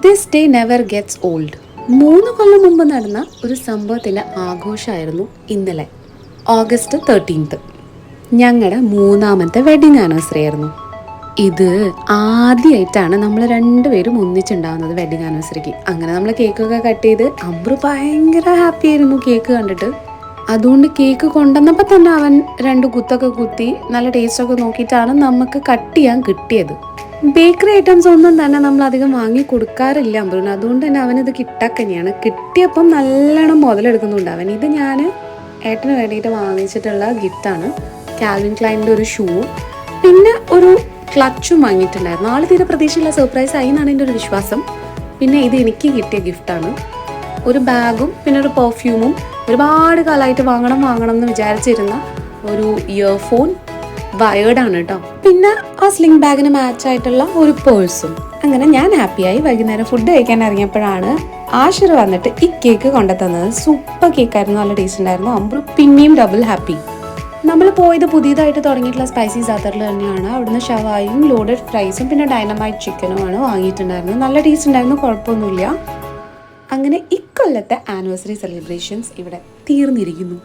This day never gets old. 3 കൊല്ലം മുമ്പ് നടന്ന ഒരു സംഭവത്തിൻ്റെ ആഘോഷമായിരുന്നു ഇന്നലെ, August 13th. ഞങ്ങളുടെ 3ാമത്തെ വെഡിങ് ആനിവേഴ്സറി ആയിരുന്നു. ഇത് ആദ്യമായിട്ടാണ് നമ്മൾ രണ്ടുപേരും ഒന്നിച്ചുണ്ടാകുന്നത് വെഡിങ് ആനിവേഴ്സറിക്ക്. അങ്ങനെ നമ്മൾ കേക്കൊക്കെ കട്ട് ചെയ്ത് അബ്രു ഭയങ്കര ഹാപ്പി ആയിരുന്നു കേക്ക് കണ്ടിട്ട്. അതുകൊണ്ട് കേക്ക് കൊണ്ടുവന്നപ്പോൾ തന്നെ അവൻ 2 കുത്തൊക്കെ കുത്തി നല്ല ടേസ്റ്റൊക്കെ നോക്കിയിട്ടാണ് നമുക്ക് കട്ട് ചെയ്യാൻ കിട്ടിയത്. ബേക്കറി ഐറ്റംസ് ഒന്നും തന്നെ നമ്മൾ അധികം വാങ്ങി കൊടുക്കാറില്ല അമ്പൂരിന്. അതുകൊണ്ട് തന്നെ അവനിത് കിട്ടാക്കന്നെയാണ്. കിട്ടിയപ്പം നല്ലോണം മുതലെടുക്കുന്നുണ്ട് അവൻ. ഇത് ഞാൻ ഏട്ടന് വേണ്ടിയിട്ട് വാങ്ങിച്ചിട്ടുള്ള ഗിഫ്റ്റാണ്. കാൽവിൻ ക്ലൈൻ്റെ ഒരു ഷൂവും പിന്നെ ഒരു ക്ലച്ചും വാങ്ങിയിട്ടുണ്ടായിരുന്നു. ആൾ തീരെ പ്രതീക്ഷയില്ല, സർപ്രൈസ് ആയി എന്നാണ് എൻ്റെ ഒരു വിശ്വാസം. പിന്നെ ഇത് എനിക്ക് കിട്ടിയ ഗിഫ്റ്റാണ്. ഒരു ബാഗും പിന്നെ ഒരു പെർഫ്യൂമും. ഒരുപാട് കാലമായിട്ട് വാങ്ങണം എന്ന് വിചാരിച്ചിരുന്ന ഒരു ഇയർഫോൺ, വയേർഡാണ് കേട്ടോ. പിന്നെ ആ സ്ലിംഗ് ബാഗിന് മാച്ചായിട്ടുള്ള ഒരു പേഴ്സും. അങ്ങനെ ഞാൻ ഹാപ്പിയായി. വൈകുന്നേരം ഫുഡ് കഴിക്കാൻ ഇറങ്ങിയപ്പോഴാണ് ആഷിർ വന്നിട്ട് ഈ കേക്ക് കൊണ്ടുതന്നത്. സൂപ്പർ കേക്കായിരുന്നു, നല്ല ടേസ്റ്റ് ഉണ്ടായിരുന്നു. അമ്പു പിന്നെയും ഡബിൾ ഹാപ്പി. നമ്മൾ പോയത് പുതിയതായിട്ട് തുടങ്ങിയിട്ടുള്ള സ്പൈസി സാത്തറിൽ തന്നെയാണ്. അവിടുന്ന് ഷവായും ലോഡഡ് ഫ്രൈസും പിന്നെ ഡൈനമൈറ്റ് ചിക്കനുമാണ് വാങ്ങിയിട്ടുണ്ടായിരുന്നത്. നല്ല ടേസ്റ്റ് ഉണ്ടായിരുന്നു, കുഴപ്പമൊന്നുമില്ല. അങ്ങനെ ഇക്കൊല്ലത്തെ ആനിവേഴ്സറി സെലിബ്രേഷൻസ് ഇവിടെ തീർന്നിരിക്കുന്നു.